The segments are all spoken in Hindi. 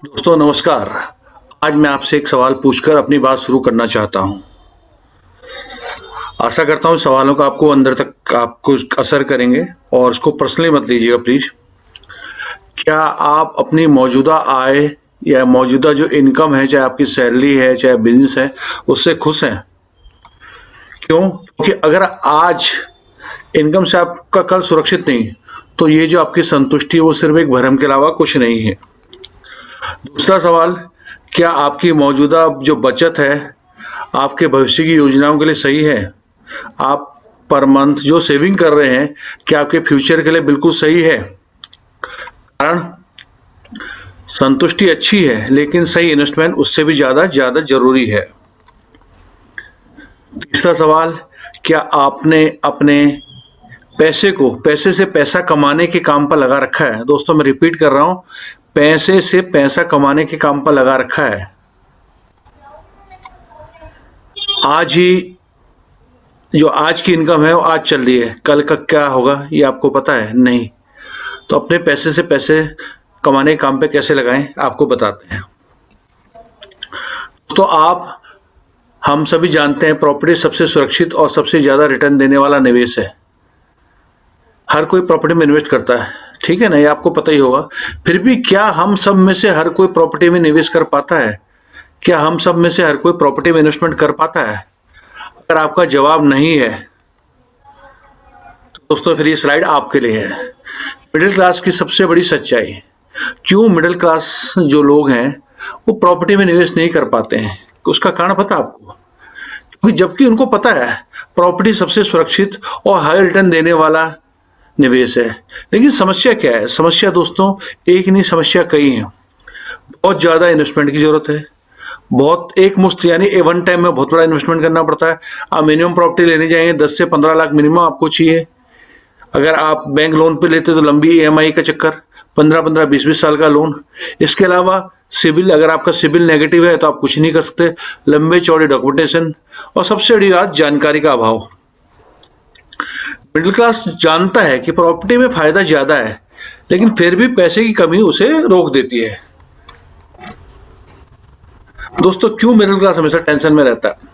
दोस्तों नमस्कार। आज मैं आपसे एक सवाल पूछकर अपनी बात शुरू करना चाहता हूं। आशा करता हूं सवालों का आपको अंदर तक आपको असर करेंगे और उसको पर्सनली मत लीजिएगा प्लीज। क्या आप अपनी मौजूदा आय या मौजूदा जो इनकम है, चाहे आपकी सैलरी है चाहे बिजनेस है, उससे खुश हैं? क्यों? क्योंकि अगर आज इनकम से आपका कल सुरक्षित नहीं, तो ये जो आपकी संतुष्टि है वो सिर्फ एक भ्रम के अलावा कुछ नहीं है। दूसरा सवाल, क्या आपकी मौजूदा जो बचत है आपके भविष्य की योजनाओं के लिए सही है? आप पर मंथ जो सेविंग कर रहे हैं, क्या आपके फ्यूचर के लिए बिल्कुल सही है? कारण संतुष्टि अच्छी है, लेकिन सही इन्वेस्टमेंट उससे भी ज्यादा जरूरी है। तीसरा सवाल, क्या आपने अपने पैसे से पैसा कमाने के काम पर लगा रखा है? दोस्तों मैं रिपीट कर रहा हूं, पैसे से पैसा कमाने के काम पर लगा रखा है। आज ही जो आज की इनकम है वो आज चल रही है, कल का क्या होगा ये आपको पता है नहीं। तो अपने पैसे से पैसे कमाने के काम पे कैसे लगाएं आपको बताते हैं। तो हम सभी जानते हैं प्रॉपर्टी सबसे सुरक्षित और सबसे ज्यादा रिटर्न देने वाला निवेश है। हर कोई प्रॉपर्टी में इन्वेस्ट करता है, ठीक है ना, ये आपको पता ही होगा। फिर भी क्या हम सब में से हर कोई प्रॉपर्टी में निवेश कर पाता है? क्या हम सब में से हर कोई प्रॉपर्टी में इन्वेस्टमेंट कर पाता है? अगर आपका जवाब नहीं है तो दोस्तों फिर ये स्लाइड आपके लिए है। मिडिल क्लास की सबसे बड़ी सच्चाई, क्यों मिडिल क्लास जो लोग हैं वो प्रॉपर्टी में निवेश नहीं कर पाते हैं, उसका कारण पता आपको? क्योंकि जबकि उनको पता है प्रॉपर्टी सबसे सुरक्षित और हाई रिटर्न देने वाला निवेश है, लेकिन समस्या क्या है? समस्या दोस्तों एक नहीं, समस्या कई हैं। बहुत ज्यादा इन्वेस्टमेंट की जरूरत है, बहुत एक मुश्त यानी वन टाइम में बहुत बड़ा इन्वेस्टमेंट करना पड़ता है। आप मिनिमम प्रॉपर्टी लेने जाएंगे 10 से 15 लाख मिनिमम आपको चाहिए। अगर आप बैंक लोन पे लेते तो लंबी ईएमआई का चक्कर, 15-15 20-20 साल का लोन। इसके अलावा सिविल, अगर आपका सिविल नेगेटिव है तो आप कुछ नहीं कर सकते। लंबे चौड़े डॉक्यूमेंटेशन और सबसे बड़ी बात जानकारी का अभाव। मिडिल क्लास जानता है कि प्रॉपर्टी में फायदा ज्यादा है, लेकिन फिर भी पैसे की कमी उसे रोक देती है। दोस्तों क्यों मिडिल क्लास हमेशा टेंशन में रहता है?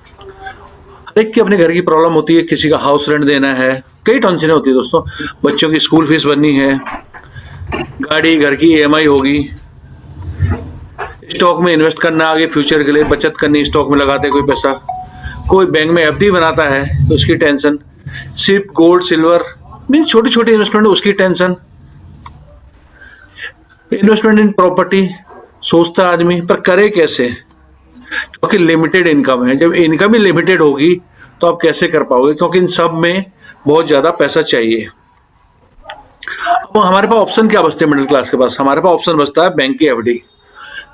एक की अपने घर की प्रॉब्लम होती है, किसी का हाउस रेंट देना है, कई टेंशनें होती है दोस्तों। बच्चों की स्कूल फीस भरनी है, गाड़ी, घर की ईएमआई होगी, स्टॉक में इन्वेस्ट करना, आगे फ्यूचर के लिए बचत करनी, स्टॉक में लगाते कोई पैसा, कोई बैंक में एफडी बनाता है तो उसकी टेंशन, सिर्फ गोल्ड सिल्वर मीन छोटी छोटी इन्वेस्टमेंट उसकी टेंशन, इन्वेस्टमेंट इन प्रॉपर्टी सोचता आदमी, पर करे कैसे? क्योंकि लिमिटेड इनकम है। जब इनकम ही लिमिटेड होगी तो आप कैसे कर पाओगे? क्योंकि इन सब में बहुत ज्यादा पैसा चाहिए। अब हमारे पास ऑप्शन क्या बचते हैं मिडिल क्लास के पास? हमारे पास ऑप्शन बचता है बैंक की एफडी।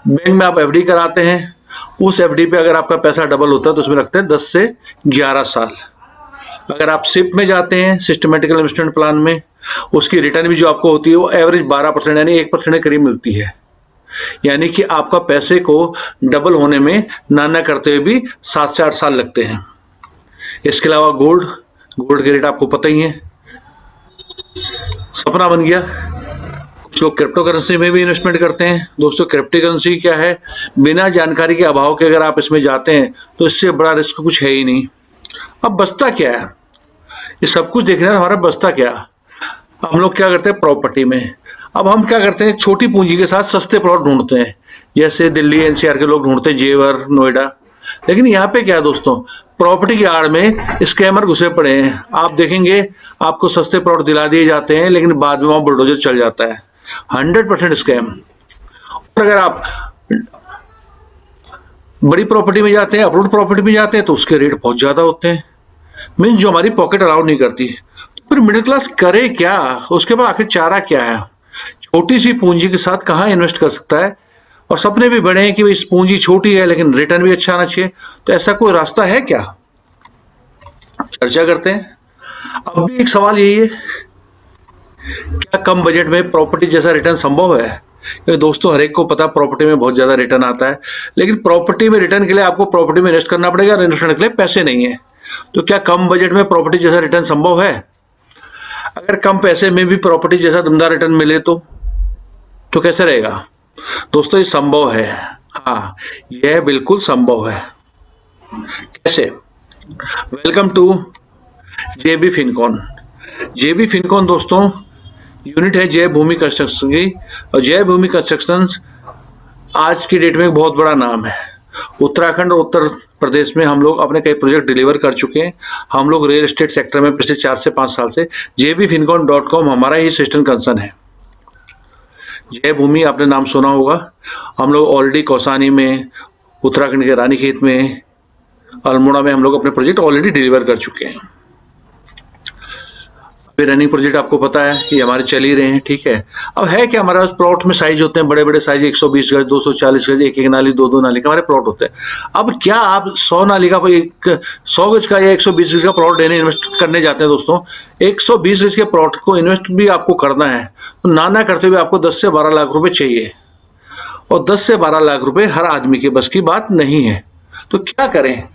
बैंक में आप एफडी कराते हैं, उस एफडी पे अगर आपका पैसा डबल होता है तो उसमें रखते हैं 10 से 11 साल। अगर आप सिप में जाते हैं, सिस्टमेटिकल इन्वेस्टमेंट प्लान में, उसकी रिटर्न भी जो आपको होती है वो एवरेज 12% यानी 1% के करीब मिलती है। यानी कि आपका पैसे को डबल होने में ना करते हुए भी 7 से 8 साल लगते हैं। इसके अलावा गोल्ड के रेट आपको पता ही है, सपना बन गया। कुछ लोग क्रिप्टो करेंसी में भी इन्वेस्टमेंट करते हैं। दोस्तों क्रिप्टो करेंसी क्या है? बिना जानकारी के अभाव के अगर आप इसमें जाते हैं तो इससे बड़ा रिस्क कुछ है ही नहीं। अब बचता क्या है? ये सब कुछ देखना है हमारा, बचता क्या? हम लोग क्या करते हैं प्रॉपर्टी में, अब हम क्या करते हैं छोटी पूंजी के साथ सस्ते प्लॉट ढूंढते हैं, जैसे दिल्ली एनसीआर के लोग ढूंढते हैं जेवर, नोएडा। लेकिन यहाँ पे क्या है दोस्तों, प्रॉपर्टी की आड़ में स्कैमर घुसे पड़े हैं। आप देखेंगे आपको सस्ते प्लॉट दिला दिए जाते हैं, लेकिन बाद में वहां बुलडोजर चल जाता है। 100% स्कैम। और अगर आप बड़ी प्रॉपर्टी में जाते हैं, अप्रूव्ड प्रॉपर्टी में जाते हैं, तो उसके रेट बहुत ज्यादा होते हैं, मीन्स जो हमारी पॉकेट अलाउ नहीं करती। फिर मिडिल क्लास करे क्या? उसके बाद आखिर चारा क्या है? छोटी सी पूंजी के साथ कहाँ इन्वेस्ट कर सकता है? और सपने भी बड़े हैं कि इस पूंजी छोटी है लेकिन रिटर्न भी अच्छा आना चाहिए, तो ऐसा कोई रास्ता है क्या? चर्चा करते हैं। अब भी एक सवाल यही है, क्या कम बजट में प्रॉपर्टी जैसा रिटर्न संभव है? क्योंकि दोस्तों हर एक को पता प्रॉपर्टी में बहुत ज्यादा रिटर्न आता है, लेकिन प्रॉपर्टी में रिटर्न के लिए आपको प्रॉपर्टी में इन्वेस्ट करना पड़ेगा और इन्वेस्टमेंट के लिए पैसे नहीं है। तो क्या कम बजट में प्रॉपर्टी जैसा रिटर्न संभव है? अगर कम पैसे में भी प्रॉपर्टी जैसा दमदार रिटर्न मिले तो कैसे रहेगा? दोस्तों ये संभव है, हाँ यह बिल्कुल संभव है। कैसे? वेलकम टू जेबी फिनकॉन। जेबी फिनकॉन दोस्तों यूनिट है जय भूमि कंस्ट्रक्शन की, और जय भूमि कंस्ट्रक्शन आज की डेट में एक बहुत बड़ा नाम है। उत्तराखंड और उत्तर प्रदेश में हम लोग अपने कई प्रोजेक्ट डिलीवर कर चुके हैं। हम लोग रियल एस्टेट सेक्टर में पिछले 4 से 5 साल से jbfincon.com हमारा ही सिस्टम कंसर्न है। जय भूमि आपने नाम सुना होगा। हम लोग ऑलरेडी कौसानी में, उत्तराखंड के रानीखेत में, अल्मोड़ा में हम लोग अपने प्रोजेक्ट ऑलरेडी डिलीवर कर चुके हैं। रनिंग प्रोजेक्ट आपको पता है कि हमारे चल ही रहे हैं, ठीक है। अब है कि हमारे पास प्लॉट में साइज होते हैं बड़े बड़े साइज, 120 गज, 240 गज, एक एक नाली, दो नाली का हमारे प्लॉट होते हैं। अब क्या आप 100 नाली का, 100 गज का या 120 गज का प्लॉट लेने इन्वेस्ट करने जाते हैं दोस्तों, 120 गज के प्लॉट को इन्वेस्ट भी आपको करना है तो ना करते हुए आपको 10 से 12 लाख रुपए चाहिए, और 10 से 12 लाख रुपए हर आदमी के बस की बात नहीं है। तो क्या करें?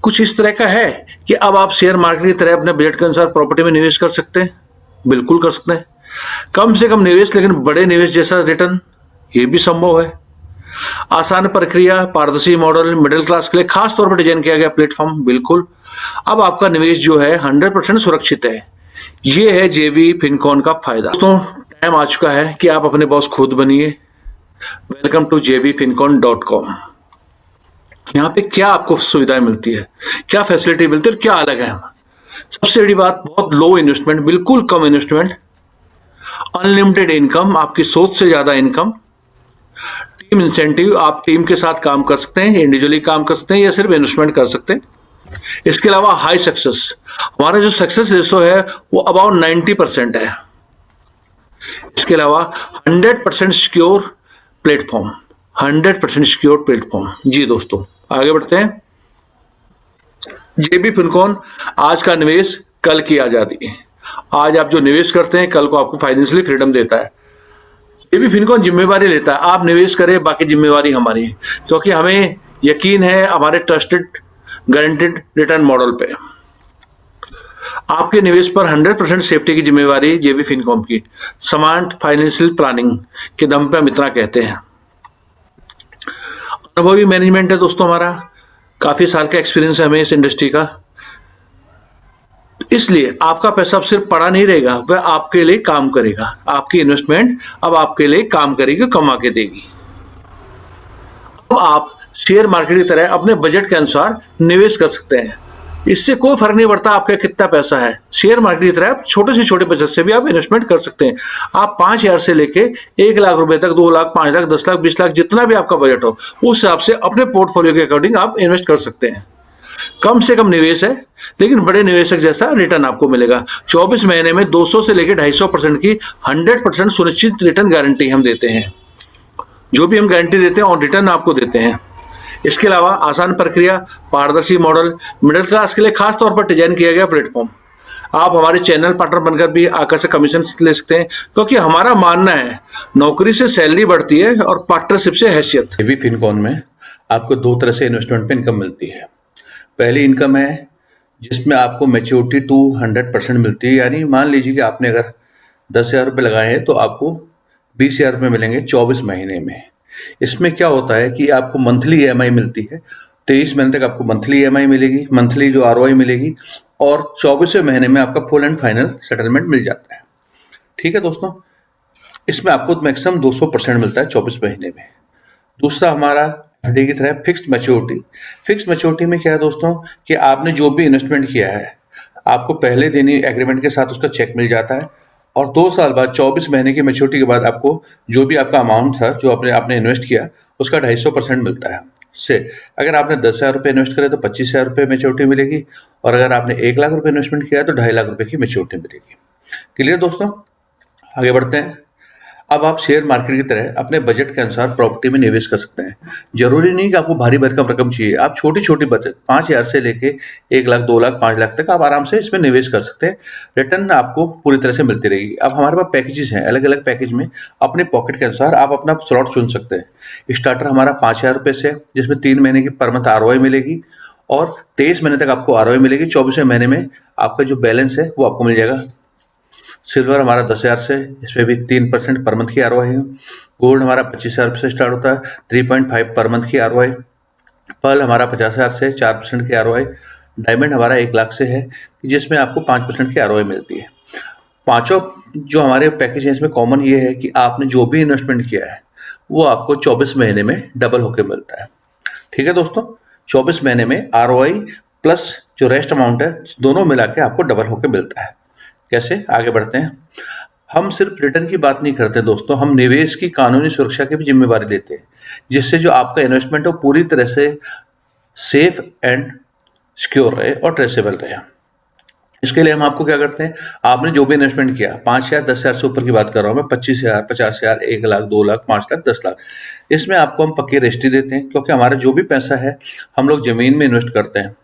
कुछ इस तरह का है कि अब आप शेयर मार्केट की तरह अपने बजट के अनुसार प्रॉपर्टी में निवेश कर सकते हैं, बिल्कुल कर सकते हैं। कम से कम निवेश लेकिन बड़े निवेश जैसा रिटर्न, ये भी संभव है। आसान प्रक्रिया, पारदर्शी मॉडल, मिडिल क्लास के लिए खास तौर पर डिजाइन किया गया प्लेटफॉर्म, बिल्कुल। अब आपका निवेश जो है 100% सुरक्षित है। ये है जेवी फिनकॉन का फायदा। दोस्तों टाइम आ चुका है कि आप अपने बॉस खुद बनिए। Welcome to jbfincon.com। यहाँ पे क्या आपको सुविधाएं मिलती है, क्या फैसिलिटी मिलती है और क्या अलग है? सबसे बड़ी बात, बहुत लो इन्वेस्टमेंट, बिल्कुल कम इन्वेस्टमेंट, अनलिमिटेड इनकम, आपकी सोच से ज्यादा इनकम, टीम इंसेंटिव, आप टीम के साथ काम कर सकते हैं, इंडिविजुअली काम कर सकते हैं या सिर्फ इन्वेस्टमेंट कर सकते हैं। इसके अलावा हाई सक्सेस, हमारा जो सक्सेस रेशो है वो अबाउट 90% है। इसके अलावा 100% सिक्योर प्लेटफॉर्म, 100% सिक्योर प्लेटफॉर्म। जी दोस्तों आगे बढ़ते हैं। जेबी फिनकॉन, आज का निवेश कल की आजादी। आज आप जो निवेश करते हैं कल को आपको फाइनेंशियली फ्रीडम देता है। जेबी फिनकॉन जिम्मेवारी लेता है, आप निवेश करें बाकी जिम्मेवारी हमारी है, क्योंकि हमें यकीन है हमारे ट्रस्टेड गारंटेड रिटर्न मॉडल पे। आपके निवेश पर 100% सेफ्टी की जिम्मेवारी जेबी फिनकॉम की। स्मार्ट फाइनेंशियल प्लानिंग के दम पे हम इतना कहते हैं। अनुभवी मैनेजमेंट है दोस्तों हमारा, काफी साल का एक्सपीरियंस है हमें इस इंडस्ट्री का, इसलिए आपका पैसा अब सिर्फ पड़ा नहीं रहेगा, वह आपके लिए काम करेगा। आपकी इन्वेस्टमेंट अब आपके लिए काम करेगी, कमा के देगी। अब आप शेयर मार्केट की तरह अपने बजट के अनुसार निवेश कर सकते हैं। इससे कोई फर्क नहीं पड़ता आपका कितना पैसा है। शेयर मार्केट की तरह आप छोटे से छोटे बचत से भी आप इन्वेस्टमेंट कर सकते हैं। आप 5,000 से लेके 1 लाख रुपए तक, 2 लाख, 5 लाख, 10 लाख, 20 लाख, जितना भी आपका बजट हो उस हिसाब से अपने पोर्टफोलियो के अकॉर्डिंग आप इन्वेस्ट कर सकते हैं। कम से कम निवेश है लेकिन बड़े निवेशक जैसा रिटर्न आपको मिलेगा। 24 महीने में 200 से लेकर 250% की 100% सुनिश्चित रिटर्न गारंटी हम देते हैं। जो भी हम गारंटी देते हैं और रिटर्न आपको देते हैं। इसके अलावा आसान प्रक्रिया, पारदर्शी मॉडल, मिडिल क्लास के लिए खास तौर पर डिजाइन किया गया प्लेटफॉर्म। आप हमारे चैनल पार्टनर बनकर भी आकर से कमीशन ले सकते हैं, क्योंकि हमारा मानना है नौकरी से सैलरी बढ़ती है और पार्टनरशिप से हैसियत। जेबी फिनकॉन में आपको 2 तरह से इन्वेस्टमेंट पे इनकम मिलती है। पहली इनकम है जिसमें आपको मैच्योरिटी टू 100% मिलती है, यानी मान लीजिए कि आपने अगर 10,000 रुपये लगाए हैं तो आपको 20,000 रुपये मिलेंगे 24 महीने में। इसमें क्या होता है कि आपको मंथली ईएमआई मिलती है, 23 महीने तक आपको मंथली ईएमआई मिलेगी, मंथली जो आरओआई मिलेगी, और 24वें महीने में आपका फुल एंड फाइनल सेटलमेंट मिल जाता है। ठीक है दोस्तों, इसमें आपको मैक्सिमम 200% मिलता है 24 महीने में। दूसरा हमारा एफडी की तरह फिक्स्ड मैच्योरिटी। फिक्स्ड मैच्योरिटी में क्या है दोस्तों कि आपने जो भी इन्वेस्टमेंट किया है आपको पहले दिन ही एग्रीमेंट के साथ उसका चेक मिल जाता है, और 2 साल बाद 24 महीने की मैच्योरिटी के बाद आपको जो भी आपका अमाउंट था जो आपने इन्वेस्ट किया उसका 250% मिलता है। से अगर आपने 10,000 रुपये इन्वेस्ट करे तो 25,000 रुपये मैच्योरिटी मिलेगी, और अगर आपने 1 लाख रुपये इन्वेस्टमेंट किया तो 2.5 लाख रुपये की मैच्योरिटी मिलेगी। क्लियर दोस्तों, आगे बढ़ते हैं। अब आप शेयर मार्केट की तरह अपने बजट के अनुसार प्रॉपर्टी में निवेश कर सकते हैं। जरूरी नहीं कि आपको भारी भरकम रकम चाहिए, आप छोटी छोटी बचत 5,000 से लेके 1 लाख, 2 लाख, 5 लाख तक आप आराम से इसमें निवेश कर सकते हैं। रिटर्न आपको पूरी तरह से मिलती रहेगी। अब हमारे पास पैकेजेस हैं, अलग अलग पैकेज में अपने पॉकेट के अनुसार आप अपना स्लॉट चुन सकते हैं। स्टार्टर हमारा 5,000 रुपये से, जिसमें 3 महीने की पर मंथ आरओआई मिलेगी, और 23 महीने तक आपको आरओआई मिलेगी। 24वें महीने में आपका जो बैलेंस है वो आपको मिल जाएगा सिल्वर हमारा 10,000 से, इसमें भी 3% पर मंथ की ROI है। गोल्ड हमारा 25,000 से स्टार्ट होता है, 3.5 पर मंथ की ROI। पर्ल हमारा 50,000 से 4% की ROI। डायमंड हमारा 1 लाख से है, जिसमें आपको 5% की ROI मिलती है। पांचों जो हमारे पैकेज है इसमें कॉमन ये है कि आपने जो भी इन्वेस्टमेंट किया है वो आपको 24 महीने में डबल होके मिलता है। ठीक है दोस्तों, 24 महीने में ROI प्लस जो रेस्ट अमाउंट है दोनों मिला के आपको डबल होके मिलता है। कैसे, आगे बढ़ते हैं। हम सिर्फ रिटर्न की बात नहीं करते दोस्तों, हम निवेश की कानूनी सुरक्षा की भी जिम्मेवारी लेते हैं, जिससे जो आपका इन्वेस्टमेंट है पूरी तरह से सेफ एंड सिक्योर रहे और ट्रेसेबल रहे। इसके लिए हम आपको क्या करते हैं, आपने जो भी इन्वेस्टमेंट किया, 5,000 10,000 से ऊपर की बात कर रहा हूं मैं, 25,000 50,000 1 लाख 2 लाख 5 लाख 10 लाख, इसमें आपको हम पक्की रजिस्ट्री देते हैं, क्योंकि हमारा जो भी पैसा है हम लोग जमीन में इन्वेस्ट करते हैं।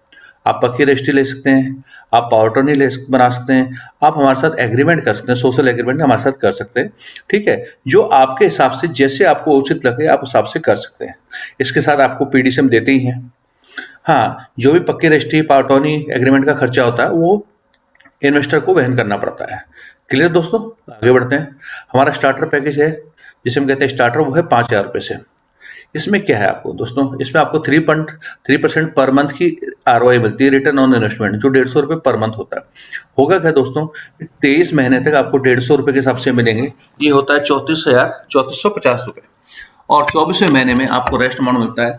आप पक्की रजिस्ट्री ले सकते हैं, आप पावर टर्नी बना सकते हैं, आप हमारे साथ एग्रीमेंट कर सकते हैं, सोशल एग्रीमेंट हमारे साथ कर सकते हैं। ठीक है, जो आपके हिसाब से जैसे आपको उचित लगे आप उस हिसाब से कर सकते हैं। इसके साथ आपको पीडीसी हम देते ही हैं। हाँ, जो भी पक्की रजिस्ट्री पावर टर्नी एग्रीमेंट का खर्चा होता है वो इन्वेस्टर को वहन करना पड़ता है। क्लियर दोस्तों, आगे बढ़ते हैं। हमारा स्टार्टर पैकेज है जिसे हम कहते हैं स्टार्टर, वो है 5,000 रुपये से। इसमें क्या है आपको दोस्तों, इसमें आपको 3% पर मंथ की ROI मिलती है, रिटर्न ऑन इन्वेस्टमेंट, जो 150 रुपये पर मंथ होता है। होगा क्या दोस्तों, 23 महीने तक आपको 150 रुपये के हिसाब से मिलेंगे। ये होता है 34,50 रुपये। और 24वें महीने में आपको रेस्ट अमाउंट मिलता है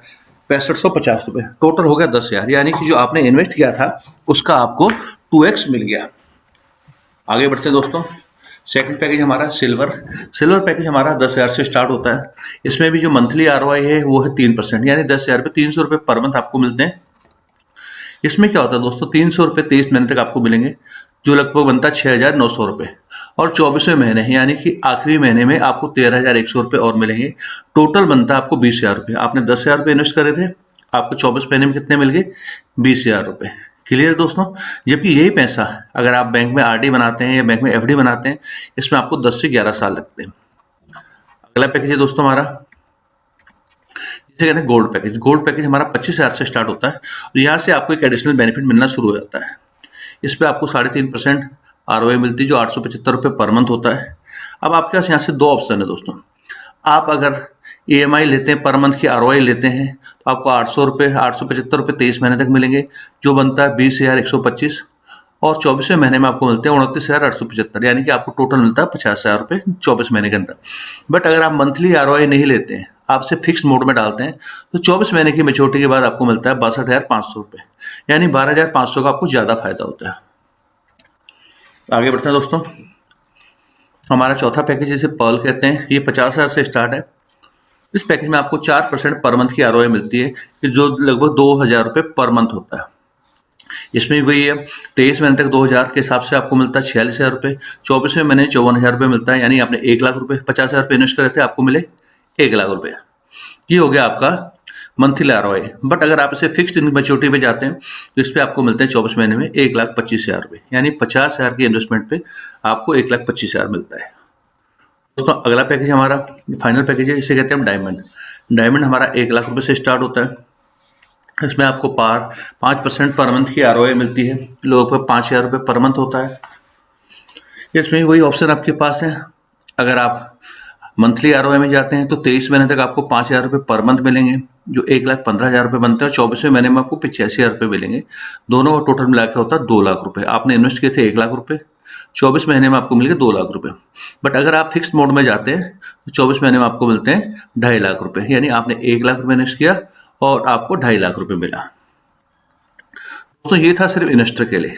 6550 रुपये। टोटल हो गया 10,000, यानी कि जो आपने इन्वेस्ट किया था उसका आपको 2x मिल गया। आगे बढ़ते हैं दोस्तों। सेकंड पैकेज हमारा सिल्वर पैकेज हमारा 10,000 से स्टार्ट होता है। इसमें भी जो मंथली ROI है वो है 3%, यानी 10,000 पे 300 रुपये पर मंथ आपको मिलते हैं। इसमें क्या होता है दोस्तों, 300 रुपये 23 महीने तक आपको मिलेंगे, जो लगभग बनता है 6,900 रुपये। और 24वें महीने यानी कि आखिरी महीने में आपको 13,100 रुपये और मिलेंगे। टोटल बनता है आपको 20,000 रुपये। आपने 10,000 रुपये इन्वेस्ट करे थे, आपको 24 महीने में कितने मिल गए, 20,000 रुपये। क्लियर दोस्तों, जबकि यही पैसा अगर आप बैंक में RD बनाते हैं या बैंक में FD बनाते हैं, इसमें आपको 10 से 11 साल लगते हैं। अगला पैकेज है दोस्तों हमारा, जिसे कहते हैं गोल्ड पैकेज हमारा 25,000 से स्टार्ट होता है और यहाँ से आपको एक एडिशनल बेनिफिट मिलना शुरू हो जाता है। इस पर आपको 3.5% ROI मिलती है, जो 875 रुपये पर मंथ होता है। अब आपके पास यहाँ से दो ऑप्शन है दोस्तों। आप अगर EMI लेते हैं, पर मंथ की ROI लेते हैं, तो आपको 875 रुपये 23 महीने तक मिलेंगे, जो बनता है 20,125। और 24वें महीने में आपको मिलते हैं 29,875, यानी कि आपको टोटल मिलता है 50,000 रुपये 24 महीने के अंदर। बट अगर आप मंथली ROI नहीं लेते हैं, आप सिर्फ फिक्स मोड में डालते हैं, तो 24 महीने की मेच्योरिटी के बाद आपको मिलता है 62,500 रुपये, यानी 12,500 का आपको ज़्यादा फायदा होता है। आगे बढ़ते हैं दोस्तों। हमारा चौथा पैकेज जिसे पर्ल कहते हैं, ये 50,000 से स्टार्ट है। इस पैकेज में आपको 4% पर मंथ की ROI मिलती है, जो लगभग 2,000 रुपये पर मंथ होता है। इसमें वही है, 23 महीने तक 2,000 के हिसाब से आपको मिलता है 46,000 रुपये। 24वें महीने 54,000 रुपये मिलता है, यानी आपने 1 लाख रुपये 50,000 रुपये इन्वेस्ट करे थे, आपको मिले 1 लाख रुपये। ये हो गया आपका मंथली ROI। बट अगर आप इसे फिक्स्ड मैच्योरिटी पे जाते हैं तो इस पर आपको मिलते हैं 24 महीने में 1,25,000 रुपये, यानी 50,000 के इन्वेस्टमेंट पे आपको 1,25,000 मिलता है। दोस्तों अगला पैकेज हमारा फाइनल पैकेज है, इसे कहते हैं हम डायमंड हमारा 1 लाख रुपये से स्टार्ट होता है। इसमें आपको 5% पर मंथ की ROI मिलती है, लगभग 5,000 रुपये पर मंथ होता है। इसमें वही ऑप्शन आपके पास है। अगर आप मंथली ROI में जाते हैं तो 23 महीने तक आपको 5,000 रुपये पर मंथ मिलेंगे, जो 1,15,000 रुपये बनते हैं, और 24वें महीने में आपको 85,000 रुपये मिलेंगे। दोनों का टोटल मिला के होता है 2 लाख रुपये। आपने इन्वेस्ट किए थे 1 लाख रुपये, 24 महीने में आपको मिलेंगे 2 लाख रुपये। बट अगर आप फिक्स्ड मोड में जाते हैं तो 24 महीने में आपको मिलते हैं 2.5 लाख रुपये, यानी आपने 1 लाख रुपये इन्वेस्ट किया और आपको 2.5 लाख रुपये मिला। दोस्तों ये था सिर्फ इन्वेस्टर के लिए।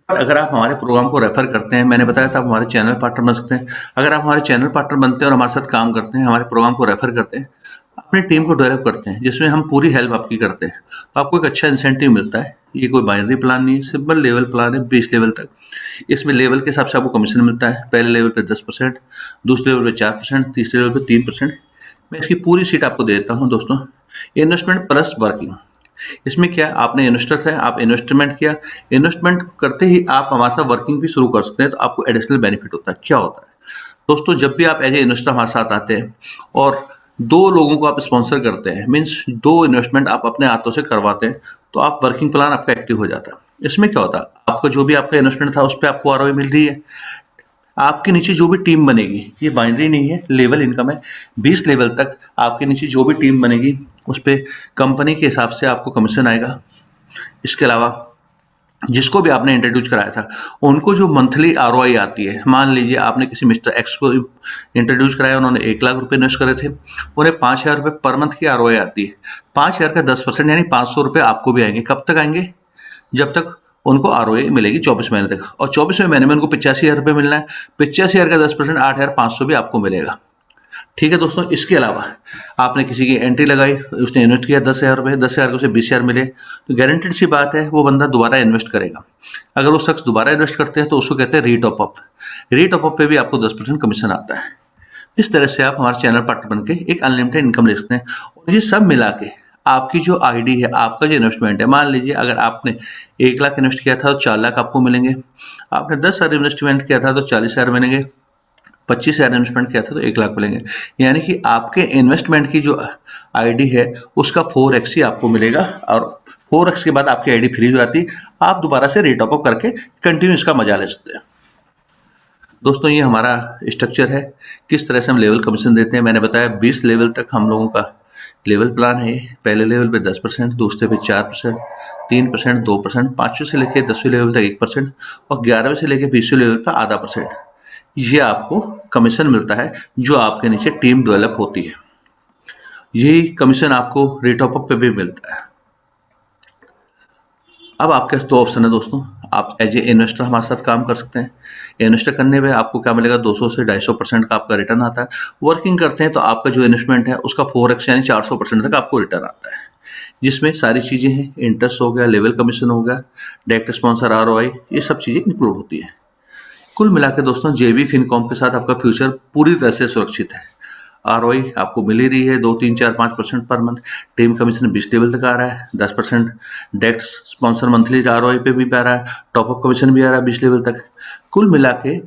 पर अगर आप हमारे प्रोग्राम को रेफर करते हैं, मैंने बताया था आप हमारे चैनल पार्टनर बन सकते हैं। अगर आप हमारे चैनल पार्टनर बनते हैं और हमारे साथ काम करते हैं, हमारे प्रोग्राम को रेफर करते हैं, अपनी टीम को डेवलप करते हैं, जिसमें हम पूरी हेल्प आपकी करते हैं, तो आपको एक अच्छा इंसेंटिव मिलता है। ये कोई बाइनरी प्लान नहीं है, सिंपल लेवल प्लान है 20 लेवल तक। इसमें लेवल के हिसाब से आपको कमीशन मिलता है। पहले लेवल पे 10%, दूसरे लेवल पे 4%, तीसरे लेवल पे 3%। मैं इसकी पूरी सीट आपको दे देता हूँ दोस्तों। इन्वेस्टमेंट प्लस वर्किंग, इसमें क्या, आपने इन्वेस्टर थे, आप इन्वेस्टमेंट किया, इन्वेस्टमेंट करते ही आप हमारे साथ वर्किंग भी शुरू कर सकते हैं, तो आपको एडिशनल बेनिफिट होता है। क्या होता है दोस्तों, जब भी आप एज ए इन्वेस्टर हमारे साथ आते हैं और 2 लोगों को आप स्पॉन्सर करते हैं, मीन्स 2 इन्वेस्टमेंट आप अपने हाथों से करवाते हैं, तो आप वर्किंग प्लान आपका एक्टिव हो जाता है। इसमें क्या होता है, आपका जो भी आपका इन्वेस्टमेंट था उस पर आपको ROI मिल रही है, आपके नीचे जो भी टीम बनेगी, ये बाइनरी नहीं है, लेवल इनकम है। 20 लेवल तक आपके नीचे जो भी टीम बनेगी उस पे कंपनी के हिसाब से आपको कमीशन आएगा। इसके अलावा जिसको भी आपने इंट्रोड्यूस कराया था उनको जो मंथली आरओआई आती है, मान लीजिए आपने किसी मिस्टर एक्स को इंट्रोड्यूस कराया, उन्होंने 1 लाख रुपए इन्वेस्ट करे थे, उन्हें 5,000 रुपये पर मंथ की आरओआई आती है। 5,000 का 10% यानी 500 रुपये आपको भी आएंगे। कब तक आएंगे? जब तक उनको आरओआई मिलेगी 24 महीने तक, और 24वें महीने में उनको 85,000 रुपये मिलना है। 85,000 का 10% 8,500 भी आपको मिलेगा। ठीक है दोस्तों, इसके अलावा आपने किसी की एंट्री लगाई, उसने इन्वेस्ट किया 10,000 रुपये, 10,000 को उसे 20,000 मिले, तो गारंटेड सी बात है वो बंदा दोबारा इन्वेस्ट करेगा। अगर वो शख्स दोबारा इन्वेस्ट करते हैं तो उसको कहते हैं रीटॉप अप। रीटॉप अप पे भी आपको 10% कमीशन आता है। इस तरह से आप हमारे चैनल पार्टनर बन के एक अनलिमिटेड इनकम ले सकते हैं। और ये सब मिला के आपकी जो आईडी है, आपका जो इन्वेस्टमेंट है, मान लीजिए अगर आपने 1 लाख इन्वेस्ट किया था तो 4 लाख आपको मिलेंगे। आपने 10,000 इन्वेस्टमेंट किया था तो 40,000 मिलेंगे। 25,000 इन्वेस्टमेंट किया था तो 1 लाख मिलेंगे। यानी कि आपके इन्वेस्टमेंट की जो आईडी है उसका 4x ही आपको मिलेगा, और 4x के बाद आपकी आईडी फ्रीज हो जाती, आप दोबारा से रेटॉप अप करके कंटिन्यू इसका मजा ले सकते हैं। दोस्तों ये हमारा स्ट्रक्चर है, किस तरह से हम लेवल कमीशन देते हैं। मैंने बताया 20 लेवल तक हम लोगों का लेवल प्लान है। पहले लेवल पे 10%, दूसरे पे 4%, 3%, 2%, 5वें से लेकर 10वें लेवल तक 1%, और 11वें से लेकर 20वें लेवल पर आधा %। ये आपको कमीशन मिलता है जो आपके नीचे टीम डेवलप होती है। यही कमीशन आपको रेटॉप अप पे भी मिलता है। अब आपके पास 2 ऑप्शन है दोस्तों, आप एज ए इन्वेस्टर हमारे साथ काम कर सकते हैं। इन्वेस्टर करने में आपको क्या मिलेगा, 200 से 250% का आपका रिटर्न आता है। वर्किंग करते हैं तो आपका जो इन्वेस्टमेंट है उसका 4x यानी 400% तक आपको रिटर्न आता है, जिसमें सारी चीज़ें हैं, इंटरेस्ट हो गया, लेवल कमीशन हो गया, डायरेक्ट स्पॉन्सर आरओआई, ये सब चीज़ें इंक्लूड होती हैं। कुल मिलाकर दोस्तों जेबी फिनकॉम के साथ आपका फ्यूचर पूरी तरह से सुरक्षित है। आरओआई आपको मिल ही रही है 2, 3, 4, 5% per month. Team commission 20 level तक आ रहा है, 10% डायरेक्ट स्पॉन्सर मंथली आरओआई पे भी आ रहा है, टॉप अप कमीशन भी आ रहा है 20 लेवल तक। कुल मिला के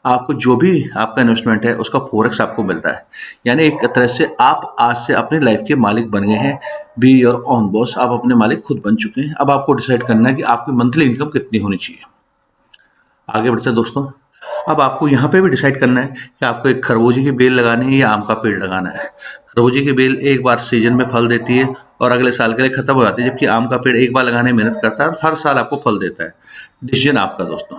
आपको जो भी आपका इन्वेस्टमेंट है उसका 4x आपको मिल रहा है। यानी एक तरह से आप आज से अपनी लाइफ के मालिक बन गए हैं। बी योर ओन बॉस, आप अपने मालिक खुद बन चुके हैं। अब आपको डिसाइड करना है कि आपकी मंथली इनकम कितनी होनी चाहिए। आगे बढ़ते हैं दोस्तों, अब आपको यहाँ पे भी डिसाइड करना है कि आपको एक खरबूजे की बेल लगानी है या आम का पेड़ लगाना है। खरबूजे की बेल एक बार सीजन में फल देती है और अगले साल के लिए खत्म हो जाती है, जबकि आम का पेड़ एक बार लगाने में मेहनत करता है और हर साल आपको फल देता है। डिसीजन आपका दोस्तों।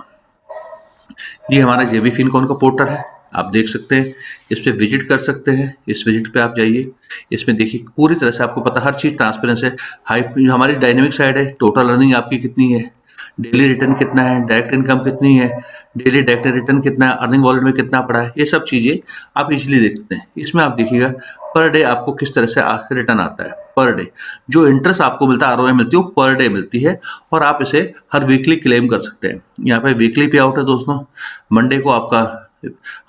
ये हमारा जेबी फिनकॉन का पोर्टल है, आप देख सकते हैं, इस पे विजिट कर सकते हैं। इस विजिट पे आप जाइए, इसमें देखिए पूरी तरह से आपको पता, हर चीज़ ट्रांसपेरेंस है। हमारी डायनेमिक साइड है, टोटल अर्निंग आपकी कितनी है, डेली रिटर्न कितना है, डायरेक्ट इनकम कितनी है, डेली डायरेक्ट रिटर्न कितना है, अर्निंग वॉलेट में कितना पड़ा है, ये सब चीज़ें आप इजीली देख सकते हैं। इसमें आप देखिएगा पर डे आपको किस तरह से रिटर्न आता है। पर डे जो इंटरेस्ट आपको मिलता है, आरओआई मिलती है, वो पर डे मिलती है, और आप इसे हर वीकली क्लेम कर सकते हैं। यहाँ पे वीकली पे आउट है दोस्तों। मंडे को आपका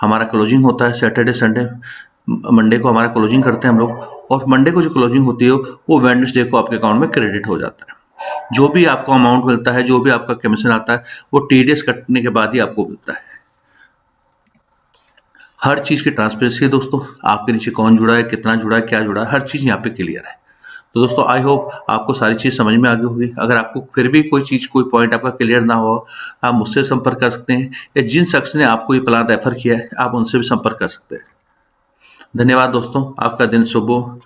हमारा क्लोजिंग होता है, सैटरडे संडे मंडे को हमारा क्लोजिंग करते हैं हम लोग, और मंडे को जो क्लोजिंग होती है वो वेडनेसडे को आपके अकाउंट में क्रेडिट हो जाता है। जो भी आपको अमाउंट मिलता है, जो भी आपका कमीशन आता है, वो टीडीएस कटने के बाद ही आपको मिलता है। हर चीज़ की ट्रांसपेरेंसी है दोस्तों, आपके नीचे कौन जुड़ा है, कितना जुड़ा है, क्या जुड़ा है, हर चीज़ यहाँ पे क्लियर है। तो दोस्तों आई होप आपको सारी चीज़ समझ में आ गई होगी। अगर आपको फिर भी कोई चीज़, कोई पॉइंट आपका क्लियर ना हो, आप मुझसे संपर्क कर सकते हैं, या जिन शख्स ने आपको ये प्लान रेफर किया है आप उनसे भी संपर्क कर सकते हैं। धन्यवाद दोस्तों, आपका दिन शुभ हो।